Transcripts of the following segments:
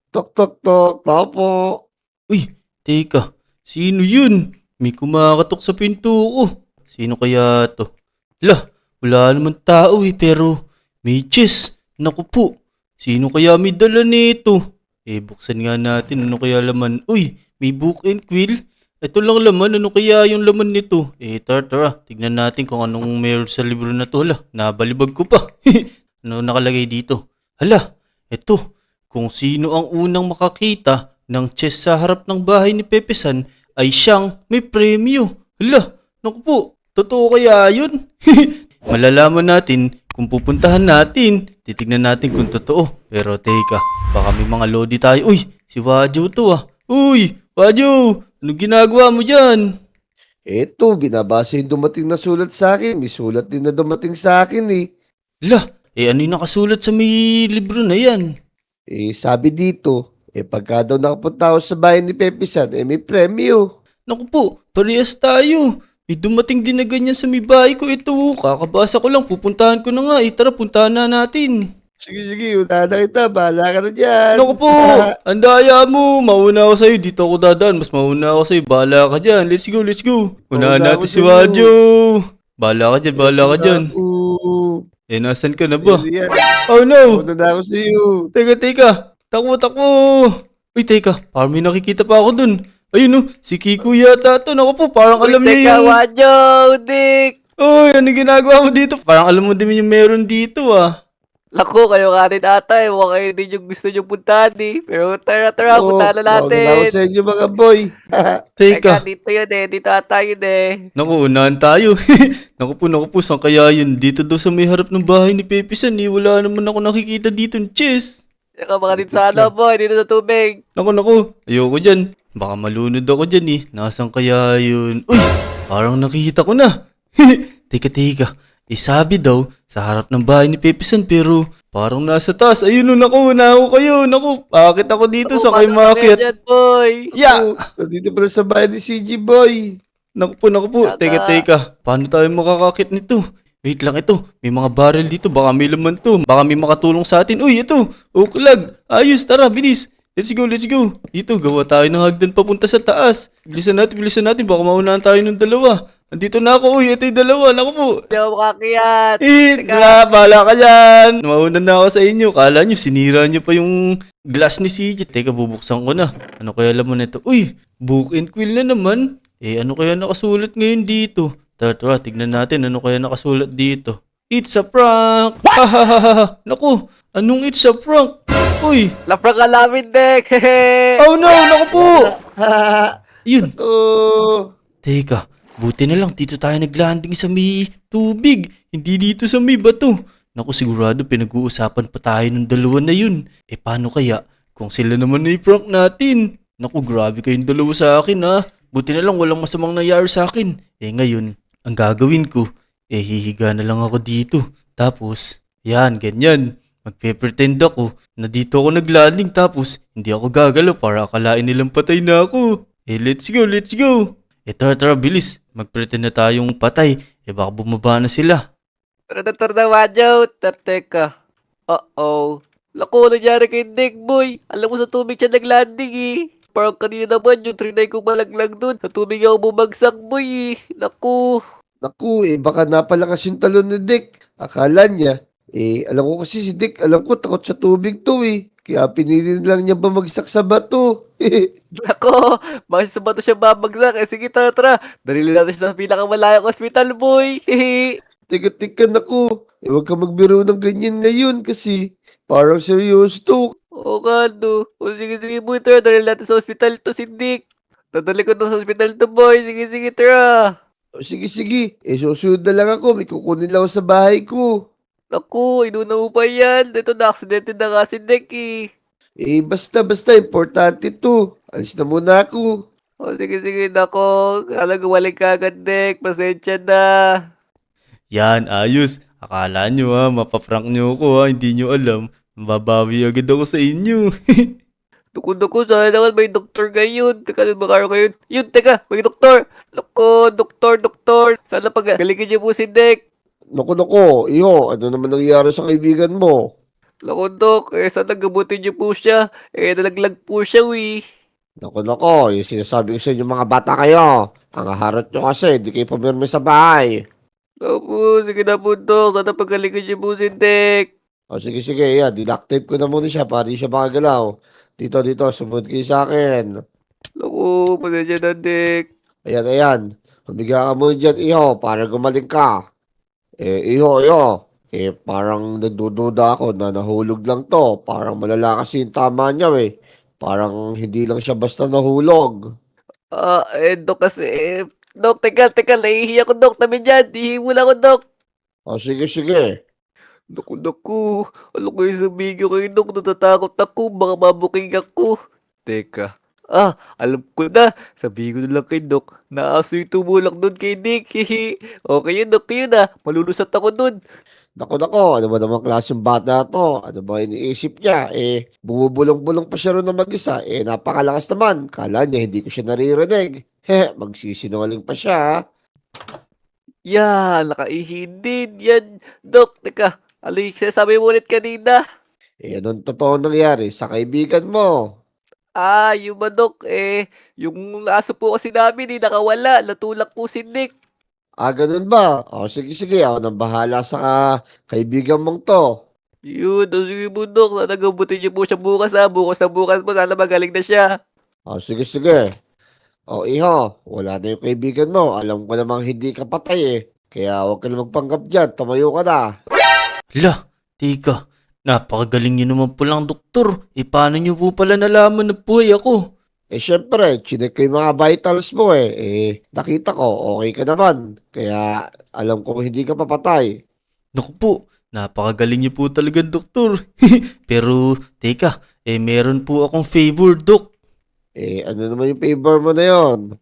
Tok, tok, tok. Tao po. Uy, teka. Sino yun? May kumakatok sa pinto ko. Sino kaya to? Lah, wala naman tao pero may chest. Naku po. Sino kaya may dala nito? Buksan nga natin. Ano kaya laman? Uy, may book and quill. Ito lang laman. Ano kaya yung laman nito? Tara. Tignan natin kung anong meron sa libro na to. Hala, nabalibag ko pa. Ano nakalagay dito? Hala, ito. Kung sino ang unang makakita ng chest sa harap ng bahay ni Pepe San ay siyang may premyo. Hala, naku po, totoo kaya yun? Malalaman natin kung pupuntahan natin. Titignan natin kung totoo. Pero teka, baka may mga lodi tayo. Uy, si Wadyo to ah. Uy, Wadyo, anong ginagawa mo dyan? Eto, binabasa yung dumating na sulat sa akin. May sulat din na dumating sa akin eh. Lah, ano yung nakasulat sa may libro na yan? Sabi dito, pagka daw nakapunta ako sa bahay ni Pepe San, may premyo. Naku po, parehas tayo. May dumating din na ganyan sa may bahay ko ito. Kakabasa ko lang, pupuntahan ko na nga. Tara, puntahan na natin. Sige, una na kita. Bahala ka na dyan. Naku po, ang daya mo. Mauna ako sa'yo. Dito ako dadaan. Mas mauna ako sa'yo. Bahala ka dyan. Let's go. Unahan Mauna ako natin si sa'yo. Wadyo. Bahala ka dyan. Ako. Nasaan ka na ba? Yan. Oh no! Una na ako sa'yo. Teka. Takbo. Uy, teka. Parang may nakikita pa ako dun. Ayun si Kiko yata to. Naku po, parang alam niya Teka, yung... Wadyo, Dick! Uy, ano ginagawa mo dito? Parang alam mo din yung meron dito ah. Lako, kayo ka rin ata eh. Mukhang kayo din yung gusto nyo puntahan eh. Pero tara, puntahan na Mauna na ako natin. sa inyo mga boy. Teka, Teka. dito yun eh. Dito ata yun eh. Naku, unahan tayo. Naku po, saan kaya yun? Dito daw sa may harap ng bahay ni Pepe San wala naman ako nakikita dito ng chess. Teka, baka din sa ano boy. Dito sa tubig. Naku, ayoko dyan. Baka malunod ako dyan eh. Nasaan kaya yun? Uy, parang nakita ko na. Teka. Sabi daw, sa harap ng bahay ni Pepe San pero parang nasa taas. Ayun naku, kayo. Naku, bakit ako dito sa kay Pasok na Market? dyan, boy. Yeah! Nandito pala sa bahay ni CG boy. Naku po. Teka. Teka. Paano tayo makakakit nito? Wait lang ito. May mga barrel dito. Baka may laman to. Baka may makatulong sa atin. Uy, ito. Uklag. Ayos. Tara, bilis. Let's go. Dito, gawa tayo ng hagdan papunta sa taas. Bilisan natin. Baka maunahan tayo ng dalawa. Andito na ako. Uy, ito yung dalawa. Naku po. Hindi ako makakiyat. Bahala ka dyan. Mauna na ako sa inyo. Kala nyo, sinira nyo pa yung glass ni CJ. Teka, bubuksan ko na. Ano kaya laman nito? Uy, book and quill na naman. Ano kaya nakasulat ngayon dito? Tara, tignan natin ano kaya nakasulat dito. It's a prank! Hahaha! Naku, anong it's a prank? Uy! Lapra ka namin, Dick. Oh no! Naku po! Yun. Oh. Teka, buti na lang dito tayo naglanding sa may tubig. Hindi dito sa may bato. Naku, sigurado pinag-uusapan pa tayo ng dalawa na yun. Paano kaya kung sila naman na i-prank natin? Naku, grabe kayong dalawa sa akin ha. Buti na lang walang masamang nangyari sa akin. Ngayon, ang gagawin ko, hihiga na lang ako dito. Tapos, ganyan. Magpe-pretend ako na dito ako naglanding tapos hindi ako gagalaw para akalain nilang patay na ako. Let's go. Tara, bilis. Mag-pretend na tayong patay. Baka bumaba na sila. Tara, Wadyo. Teka. Uh-oh. Lako, nangyari kay Dick, boy. Alam mo sa tubig siya naglanding eh. Parang kanina naman yung trinay kong malaglag dun. Sa tubig ako bumagsak, boy eh. Naku. Naku, baka napalakas yung talon ni Dick. Akala niya, alam ko kasi si Dick, alam ko takot sa tubig to eh. Kaya pinili lang niya bumagsak sa bato. Nako, bakit sa bato siya babagsak? Sige, tara. Dalili natin siya sa pinakamalayang hospital, boy. Teka, naku. Huwag ka magbiro ng ganyan ngayon kasi parang seryoso to. Oo nga, no. O sige, boy, tara. Dalili natin sa hospital to, si Dick. Dadali ko na sa hospital to, boy. Sige, tara. O, sige. Susunod na lang ako. May kukunin lang ako sa bahay ko. Naku, inuna mo pa yan. Ito na-aksidente na nga si Dick eh. Basta. Importante to. Alis na muna ako. O sige, nako. Alam ko walang kagad, Dick. Pasensya na. Yan, ayos. Akala nyo mapaprank nyo ako hindi nyo alam. Mababawi agad ako sa inyo. Naku, sana naman may doktor ngayon. Teka, ano ba kayo ngayon? Yun, teka, may doktor. Naku, doktor. Sana pag galingin niyo po si Dick. Naku, iho. Ano naman nangyari sa kaibigan mo? Naku, Dok, sana gamutin niyo po siya. Nalaglag po siya, Nako, yung sinasabi ko sa inyo mga bata kayo. Ang harot nyo kasi, di kayo pumirme sa bahay. Opo, sige na po, Dok. Sana pagalingan niyo po si Dick. O sige, yan, dinactape ko na muna siya para di siya makagalaw. Dito, sumunod kayo sa akin. Naku, pasensya na, Dick. Ayan. Humiga ka muna dyan, iho, para gumaling ka. Iho. Parang nagdududa ako na nahulog lang to. Parang malala kasi yung tama niya, eh. Parang hindi lang siya basta nahulog. Dok kasi, Dok, teka, nahihiya ko, Dok. Tabi dyan, hihi muna ako, Dok. O sige. Naku, alam ko yung sabihin ko kayo, Dok, natatakot ako, baka mabuking ako. Teka, alam ko na, sabihin ko na lang kay Dok, na aso yung tumulak doon kay Dick, hihi. Okay yun, Dok, yun malulusat ako doon. Nako, ano ba naman klaseng bata to? Ano ba iniisip niya? Bumubulong-bulong pa siya ron na mag-isa. Napakalakas naman. Kala niya hindi ko siya naririnig. Magsisinungaling pa siya. Yan, nakaihi din, yan. Dok, teka, ano yung sinasabi mo ulit kanina? Anong totoo nangyari sa kaibigan mo? Yung Dok, yung aso po kasi namin, nakawala, natulak po si Nick. Ganun ba? O sige, ako nang bahala sa kaibigan mong to. Yun, sige po, Dok, sana gamutin niyo po siya bukas, bukas na bukas po, sana magaling na siya. O sige. O iho, wala na yung kaibigan mo. Alam ko namang hindi ka patay eh. Kaya huwag ka na magpanggap dyan. Tumayo ka na. Hala, tika. Napakagaling niyo naman po lang, doktor. Paano niyo po pala nalaman na buhay ako? Syempre, chinek ko yung mga vitals mo eh. Nakita ko, okay ka naman. Kaya alam ko hindi ka papatay. Naku po, napakagaling niyo po talaga, doktor. Pero, teka, meron po akong favor, dok. Ano naman yung favor mo na yon?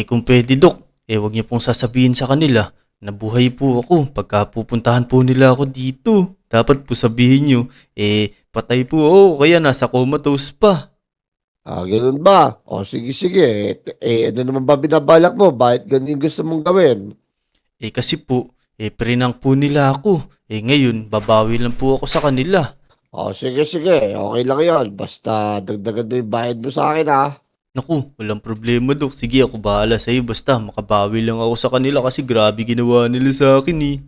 Kung pwede, dok, wag niyo pong sasabihin sa kanila na buhay po ako pagka pupuntahan po nila ako dito. Dapat po sabihin niyo, patay po ako, kaya nasa comatose pa. Ganun ba? O sige. Ano naman ba binabalak mo? Bakit ganun yung gusto mong gawin? Kasi po, prinang po nila ako. Ngayon, babawi lang po ako sa kanila. O sige. Okay lang yon. Basta dagdagan mo yung bayad mo sa akin ha. Naku, walang problema, dok. Sige, ako bahala sa'yo. Basta makabawi lang ako sa kanila kasi grabe ginawa nila sa akin eh.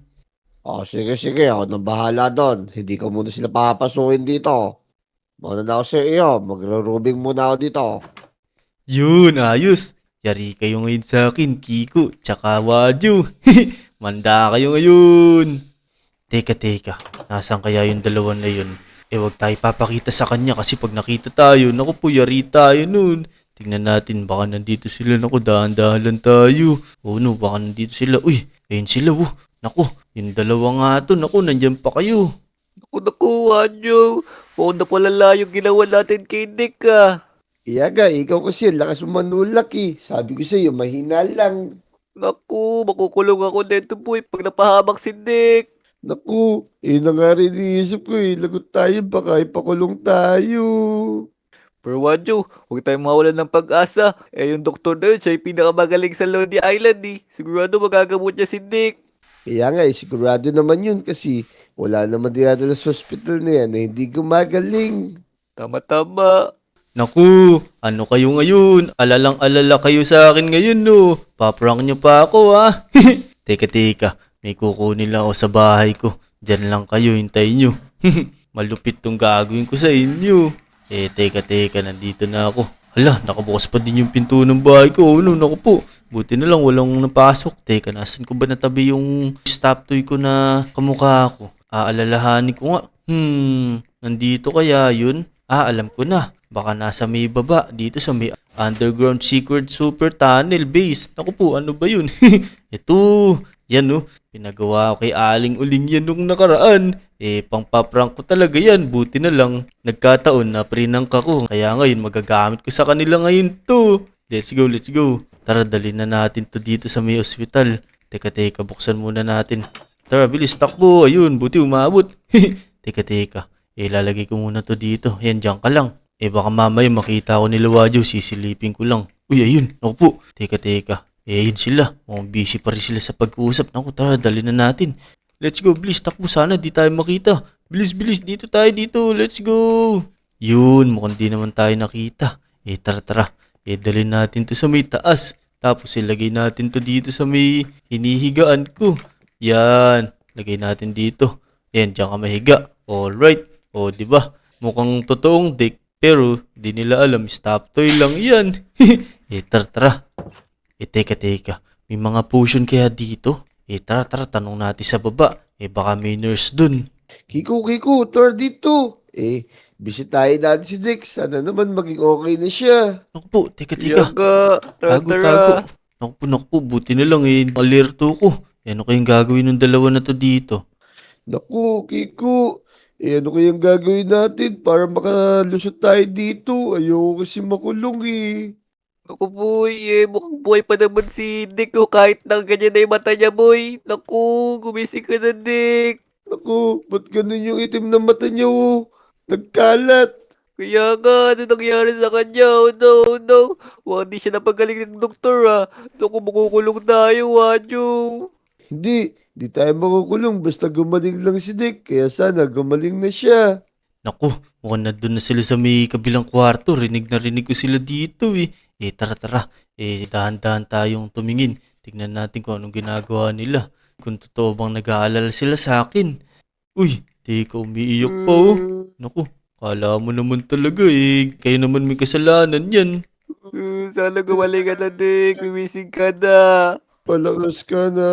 O sige. Ako nang bahala doon. Hindi ko muna sila papasukin dito. Muna na ako sa iyo. Magro-rooming muna ako dito. Yun, ayos. Yari kayo ngayon sa akin, Kiko, tsaka Waju. Manda kayo ngayon. Teka. Nasaan kaya yung dalawa na yun? Wag tayo papakita sa kanya kasi pag nakita tayo, naku po, yari tayo nun. Tingnan natin, baka nandito sila. Naku, dahan-dahan lang tayo. No, baka nandito sila. Uy, ayun sila, Naku, yung dalawa nga to. Naku, nandyan pa kayo. Naku, Wanyo. Huwag na pala yung ginawa natin kay Nick, Iyaga, ikaw kasi lakas mo manulak eh. Sabi ko sa iyo, mahina lang. Naku, makukulong ako nito, boy, pag napahamak si Nick. Naku, na nga rin iniisip ko eh. Lagot tayo, baka ipakulong tayo. Pero Wanyo, huwag tayong mawalan ng pag-asa. Yung doktor na yun, siya yung pinakamagaling sa Lonely Island, Sigurado magagamot niya si Nick. Kaya nga sigurado naman yun kasi wala naman dinadala sa hospital na yan na hindi gumagaling. Tama. Naku, ano kayo ngayon? Alalang-alala kayo sa akin ngayon, no? Paprank nyo pa ako, ha? Teka. May kukunin lang ako sa bahay ko. Diyan lang kayo, hintayin nyo. Malupit tong gagawin ko sa inyo. Teka, nandito na ako. Hala, nakabukas pa din yung pinto ng bahay ko. Naku po. Buti na lang walang napasok. Teka, nasan ko ba natabi yung stop toy ko na kamukha ko? Alalahanin ko nga. Nandito kaya yun? Alam ko na. Baka nasa may baba, dito sa may underground secret super tunnel base. Naku po, ano ba yun? Ito, yan pinagawa ko kay Aling Uling yan nung nakaraan. Pangpaprank ko talaga yan. Buti na lang, nagkataon na prinangk ako. Kaya ngayon, magagamit ko sa kanila ngayon to. Let's go. Tara, dali na natin to dito sa may ospital. Teka, buksan muna natin. Tara, bilis, takbo. Ayun, buti umabot. Teka. Lalagay ko muna to dito. Yan, dyan ka lang. Baka mamaya makita ko nila Waju, sisilipin ko lang. Uy, ayun, naku po. Teka. Yun sila. Mukhang busy pa rin sila sa pag-uusap. Naku, tara, dali na natin. Let's go, please. Takbo, sana di tayo makita. Bilis, bilis. Dito tayo dito. Let's go. Yun, mukhang di naman tayo nakita. Tara, tara. Dalhin natin to sa may taas. Tapos ilagay natin to dito sa may hinihigaan ko. Yan. Lagay natin dito. Yan, diyan ka mahiga. Alright. O, di ba? Mukhang totoong deck. Pero, di nila alam. Stop toy lang yan. Tara, tara. Teka, teka. May mga potion kaya dito? Tara, tara. Tanong natin sa baba. Baka may nurse dun. Kiko, tara dito. Bisitahin natin si Dex. Sana naman maging okay na siya. Naku po, teka, Kaya teka. nga, tara, Tago, tara. tago. Naku po, buti na lang alerto ko. Ano kayong gagawin ng dalawa na to dito? Naku, Kiko. Ano kayang gagawin natin para makalusot tayo dito? Ayoko kasi makulong Naku, boy, mukhang buhay pa naman si Nick, oh, kahit na ganyan na yung mata niya, boy. Naku, gumising ka na, Nick. Naku, ba't ganun yung itim na mata niya, Nagkalat. Kaya nga, ano nangyari sa kanya? Oh no, oh no. Hindi siya napagaling ng doktor, ah. Naku, makukulong tayo, Joe. Hindi tayo makukulong basta gumaling lang si Dick. Kaya sana gumaling na siya. Naku, mukhang nandun na sila sa may kabilang kwarto. Rinig na rinig ko sila dito tara, tara. Dahan-dahan tayong tumingin. Tignan natin kung anong ginagawa nila. Kung totoo bang nag-aalala sila sa akin. Uy, teka, umiiyak pa Naku, kala mo naman talaga kayo naman may kasalanan yan. Sana gumaling ka na, Nick. Gumising ka na. Palakas ka na.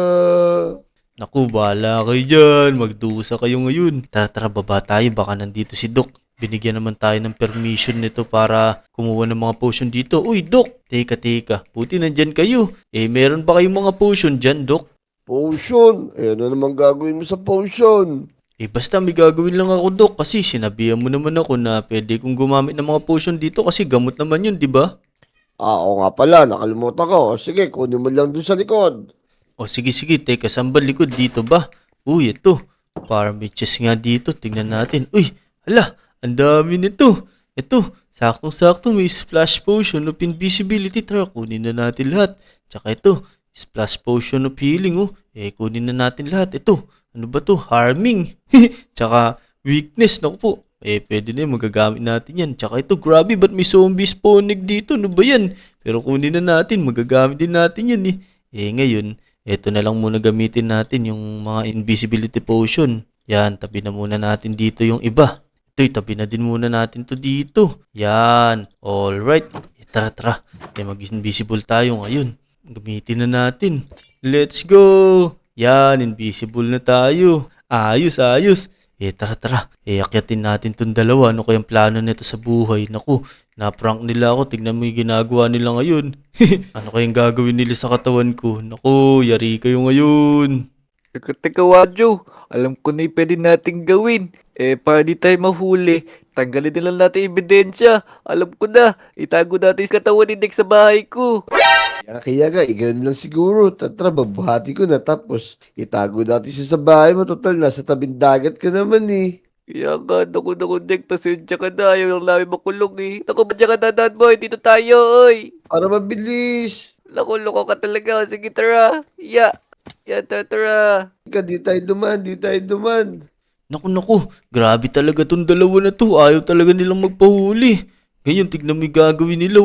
Naku, bahala kayo dyan. Magdusa kayo ngayon. Tara, tara, baba tayo. Baka nandito si Doc. Binigyan naman tayo ng permission nito para kumuha ng mga potion dito. Uy, Doc! Teka, teka. Buti nandyan kayo. Meron ba kayong mga potion dyan, Doc? Potion. Ano naman gagawin mo sa potion? Basta may gagawin lang ako, Doc. Kasi sinabihan mo naman ako na pwede kong gumamit ng mga potion dito kasi gamot naman yun, di ba? Oo nga pala. Nakalimutan ko. Sige, kunin mo lang dun sa likod. Sige, sige. Teka, saan ba likod dito ba? Uy, ito. Parang may chest nga dito. Tingnan natin. Uy, hala. Ang dami nito. Ito, saktong-sakto may splash potion of invisibility. Tara, kunin na natin lahat. Tsaka ito, splash potion of healing. Kunin na natin lahat. Ito, ano ba to? Harming. Tsaka weakness. Naku po. Pwede na yun. Magagamit natin yan. Tsaka ito, grabe. Ba't may zombie spawning dito? Ano ba yan? Pero kunin na natin. Magagamit din natin yan ngayon, eto na lang muna gamitin natin yung mga invisibility potion. Yan, tabi na muna natin dito yung iba. Tabi na din muna natin to dito. Yan. Alright. Tara, tara. Mag-invisible tayo ngayon. Gamitin na natin. Let's go. Yan, invisible na tayo. Ayos, ayos. Tara, tara. Akyatin natin tong dalawa. Ano kayang plano nito sa buhay? Naku, na-prank nila ako. Tignan mo yung ginagawa nila ngayon. Ano kayang gagawin nila sa katawan ko? Naku, yari kayo ngayon. Teka, Joe. Alam ko na yung pwede nating gawin. Para di tayo mahuli, tanggalin na lang natin ebidensya. Alam ko na, itago natin sa katawan ni Nick sa bahay ko. Kaya nga, ganun lang siguro. Tatra, babuhati ko na. Tapos, itago natin siya sa bahay mo. Total, nasa tabing dagat ka naman Kaya nga, naku, Nick, pasensya ka na. Ayaw lang namin makulong Naku, ba't ka dadaan, boy? Dito tayo, oy. Para mabilis. Naku, loko ka talaga. Sige, tara. Tara. Di tayo duman. Naku, grabe talaga tong dalawa na to. Ayaw talaga nilang magpahuli. Ngayon, tignan mo yung gagawin nila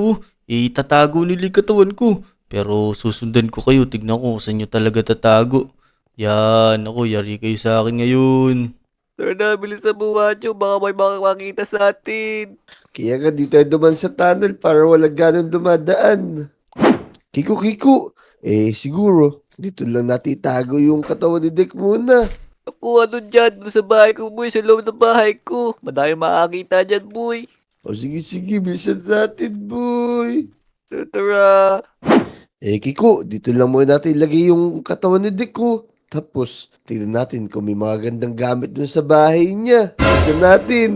itatago nila yung katawan ko. Pero susundan ko kayo. Tignan ko kung saan nyo talaga tatago. Yan, naku, yari kayo sa akin ngayon. Tara na, bilisan mo, Joe. Baka may makakita sa atin. Kaya nga, di tayo duman sa tunnel para walang ganun dumadaan. Kiko. Siguro, dito lang natin itago yung katawan ni Dick muna. Ako, ano dyan? Doon sa bahay ko, boy. Sa loob ng bahay ko. Madami makakita dyan, boy. Sige, bilisan natin, boy. Tara. Kiko, dito lang muna natin ilagay yung katawan ni Dick, Tapos, tingnan natin kung may mga gandang gamit dun sa bahay niya. Tingnan natin.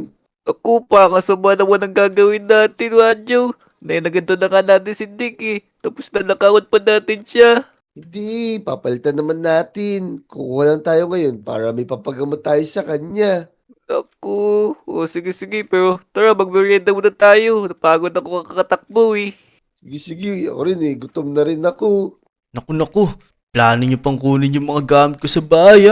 Ako, pakasama naman ang gagawin natin, Joe. Naganto na nga natin si Nick Tapos nanakawat pa natin siya. Hindi, papalitan naman natin. Kukuha lang tayo ngayon para may papagamot tayo sa kanya. Ako, sige, pero tara, mag-merienda muna tayo. Napagod ako kakatakbo Sige, ako rin gutom na rin ako. Naku, plano nyo pang kunin yung mga gamit ko sa bahay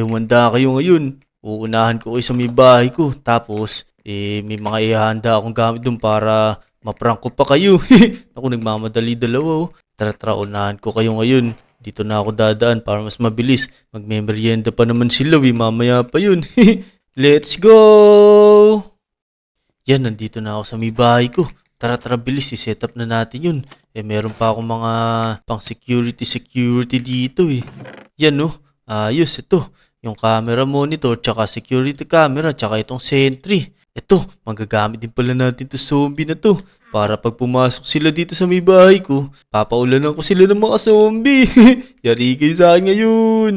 humanda kayo ngayon. uunahan ko kayo sa may bahay ko. Tapos, may mga ihahanda akong gamit dun para maprank ko pa kayo. Ako, nagmamadali dalawa, oh. Tara, unahan ko kayo ngayon. Dito na ako dadaan para mas mabilis. Magme-merienda pa naman sila, mamaya pa yun. Let's go! Yan, nandito na ako sa may bahay ko. Tara, bilis, i-set up na natin yun. Meron pa akong mga pang security dito eh. Yan oh, ayos ito. Yung camera monitor, tsaka security camera, tsaka itong sentry. Ito, magagamit din pala natin to zombie na to. Para pag pumasok sila dito sa may bahay ko, papaulanan ko sila ng mga zombie. Yari kayo sa akin ngayon.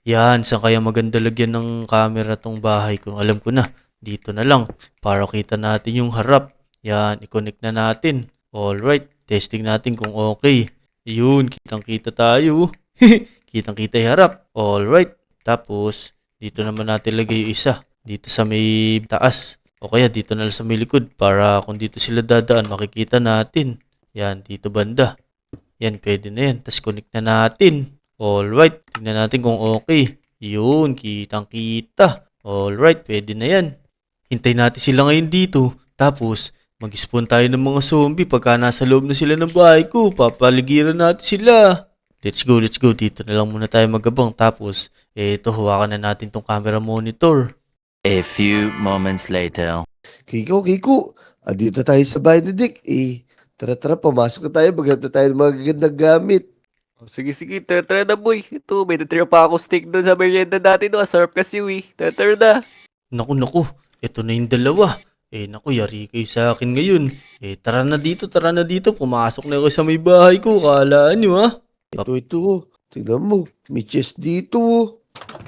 Yan, saan kaya maganda lagyan ng camera tong bahay ko? Alam ko na, dito na lang. Para kita natin yung harap. Yan, i-connect na natin. Alright, testing natin kung okay. Yun, kitang-kita tayo. Kitang-kita yung harap. Alright, tapos dito naman natin lagay yung isa. Dito sa may taas. O kaya dito na lang sa may likod para kung dito sila dadaan makikita natin. Yan, dito banda. Yan, pwede na yan. Tapos connect na natin. Alright, tingnan natin kung okay. Yun, kitang-kita. Alright, pwede na yan. Hintay natin sila ngayon dito. Tapos, mag-spawn tayo ng mga zombie pagka nasa loob na sila ng bahay ko. Papaligiran natin sila. Let's go. Dito na lang muna tayo magabang. Tapos, ito, hawakan na natin tong camera monitor. A few moments later. Kiko, andito tayo sa bahay ni Dick. Tara, pumasok na tayo. Maghanap na tayo ng mga gagandang gamit. Sige, tara na boy. Ito, may natira pa akong steak doon sa merienda natin. No? Sarap kasi Tara na. Naku. Ito na yung dalawa. Naku, yari kayo sa akin ngayon. Tara na dito. Pumasok na kayo sa may bahay ko. Kalaan nyo, ha? Ito. Tingnan mo. May chest dito.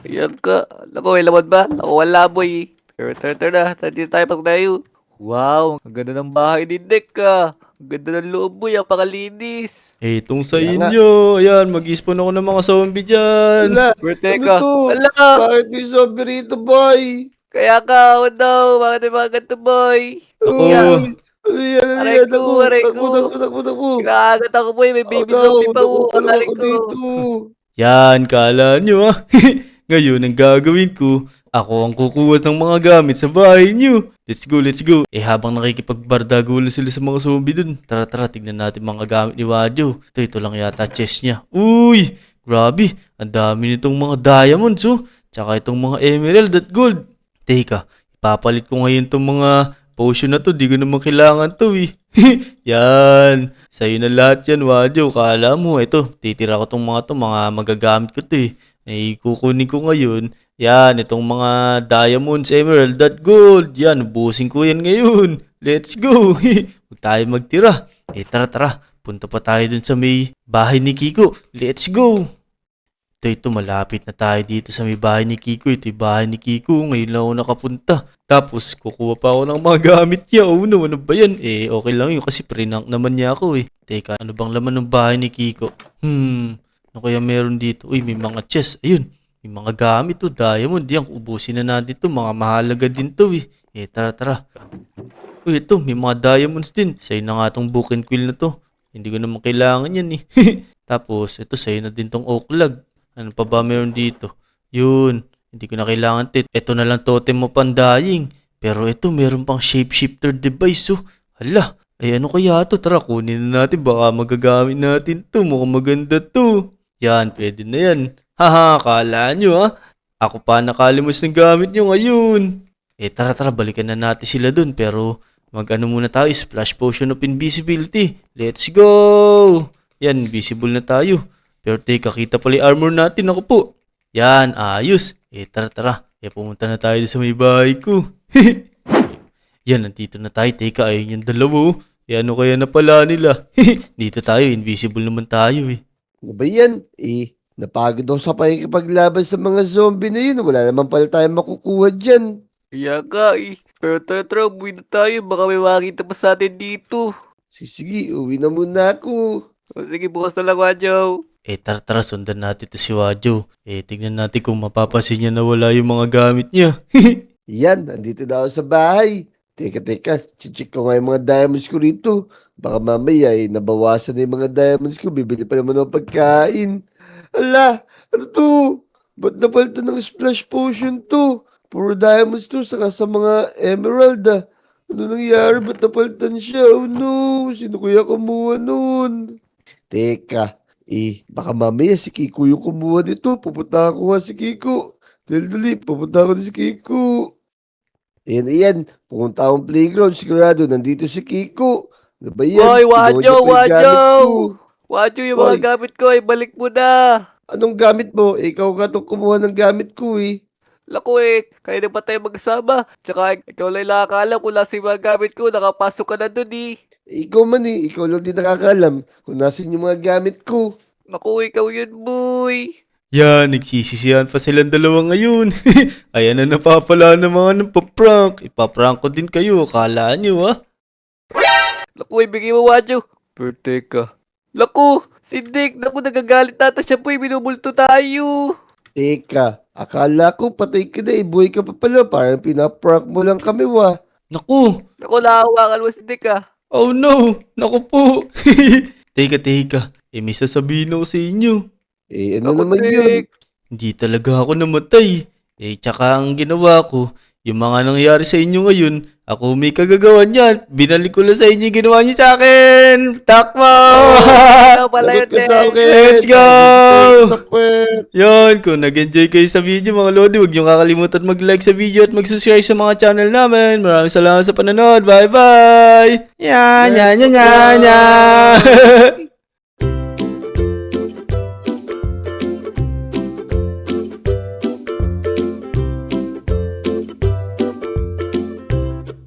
Ayan ka. Naku, may laman ba? Naku, wala boy. Pero tara na. Dito tayo pag tayo. Wow, ang ganda ng bahay ni Dick ka. Ang ganda ng loob boy. Ang pakalinis. Itong sa Kaya nga. inyo. Ayan, mag-spawn ako ng mga zombie dyan. Ala, Pero ano teka. to? Ala! Bakit may zombie rito, boy? Kaya ka, oh no. Bakit may mga ganito boy? Ako. Ano yan? Aray ko, aray ko. Takbo. Kinakagat ako boy. May baby Oh, zombie pa. Aray ako ko. dito. Yan, kala nyo, ha? Ngayon, ang gagawin ko, ako ang kukuha ng mga gamit sa bahay nyo. Let's go. Habang nakikipagbardagulo sila sa mga zombie dun, tara, tignan natin mga gamit ni Wadyo. Ito lang yata chest niya. Uy! Grabe, ang dami nitong mga diamonds, oh. Tsaka itong mga emerald at gold. Teka, ipapalit ko ngayon itong mga potion na to. Di ko naman kailangan to, eh. Yan. Sa'yo na lahat yan, Wadyo. Kala mo, ito, titira ko tong mga magagamit ko to, eh. Kukunin ko ngayon. Yan, itong mga diamonds, emerald, at gold. Yan, ubusin ko yan ngayon. Let's go. Huwag tayo magtira. Tara. Punta pa tayo dun sa may bahay ni Kiko. Let's go. Ito, malapit na tayo dito sa may bahay ni Kiko. Ito yung bahay ni Kiko. Ngayon lang ako nakapunta. Tapos, kukuha pa ako ng mga gamit niya. No, ano ba yan? Okay lang yun kasi prinank naman niya ako, eh. Teka, ano bang laman ng bahay ni Kiko? Ano kaya meron dito? Uy, may mga chest. Ayun, may mga gamit to. Diamond. Yan, ubusin na natin to. Mga mahalaga din to, eh. Tara. Uy, ito, may mga diamonds din. Sa'yo na nga tong book and quill na to. Hindi ko naman kailangan yan, eh. Tapos, ito, sa'yo na din tong oak log. Ano pa ba meron dito? Yun, hindi ko na kailangan tit. Ito na lang totem mo pandying. Pero ito, meron pang shapeshifter device, oh. Hala, ano kaya to? Tara, kunin na natin. Baka magagamit natin to. Mukhang maganda to. Yan, pwede na yan. Haha, kala nyo, ha? Ako pa nakalimos ng gamit nyo ngayon. Tara, balikan na natin sila dun. Pero, mag-ano muna tayo, splash potion of invisibility. Let's go! Yan, invisible na tayo. Pero teka, kita pala yung armor natin. Ako po. Yan, ayos. Tara. Pumunta na tayo sa may bahay ko. Yan, nandito na tayo. Teka, ayun yung dalawa. Ano kaya na pala nila? Dito tayo, invisible naman tayo, eh. Ano ba yan? Napagod ako sa pakikipaglaban sa mga zombie na yun. Wala naman pala tayong makukuha dyan. Kaya ka, Pero tara, umuwi na tayo. Baka may makita pa sa atin dito. Sige, uwi na muna ako. O sige, bukas na lang, Wadyo. Tara, sundan natin to si Wadyo. Tignan natin kung mapapansin niya na wala yung mga gamit niya. Yan, andito na ako sa bahay. Teka, check ko nga yung mga diamonds ko rito. Baka mamaya nabawasan na yung mga diamonds ko. Bibili pa naman ng pagkain. Ala, ano to? Ba't napalitan ng splash potion to? Puro diamonds to, saka sa mga emerald ah. Ano nangyari? Ba't napalitan siya? Oh no, sino kaya kumuha nun? Teka, baka mamaya si Kiko yung kumuha nito. Pupunta ko nga si Kiko. Dali, pupunta ko na si Kiko. Ayan. Pumunta akong playground. Sigurado, nandito si Kiko. Ano ba yan? Hoy, Kinuha niya Wanjo, pa yung gamit Wanjo! ko. Wanjo, yung mga Hoy. gamit ko, balik mo na! Anong gamit mo? Ikaw ka itong kumuha ng gamit ko Lako kaya na ba tayo magkasama? Tsaka ikaw lang nakakaalam kung nasa yung mga gamit ko, nakapasok ka na dun Ikaw man ikaw lang din nakakaalam kung nasan yung mga gamit ko. Naku, ikaw yun, boy! Yan, nagsisisihan pa silang dalawa ngayon. Ayan na napapala ng mga nagpa-prank. Ipaprank ko din kayo, akala nyo ah. Naku, ibigay mo, Wanjo! Pero teka. Naku, si Dick! Naku, nagagalit nata siya, boy! Binubulto tayo! Teka, akala ko patay ka na buhay ka pa pala. Parang pinaprank mo lang kami Naku, Naku, nakahawakan mo si Dick oh no, naku po. Teka, may sasabihin ako sa inyo. Ano Naku, naman yun? Dick! Hindi talaga ako namatay. Tsaka ang ginawa ko, yung mga nangyari sa inyo ngayon, ako may kagagawan yan. Binalik ko lang sa inyo yung ginawa niyo sa akin. Takbo! Ikaw pala yun, Lagot ka sa Dick! akin. Let's go! Sa puwet. Yan, kung nag-enjoy kayo sa video mga Lodi, huwag niyo kakalimutan mag-like sa video at mag-subscribe sa mga channel namin. Maraming salamat sa panonood. Bye-bye! Yan.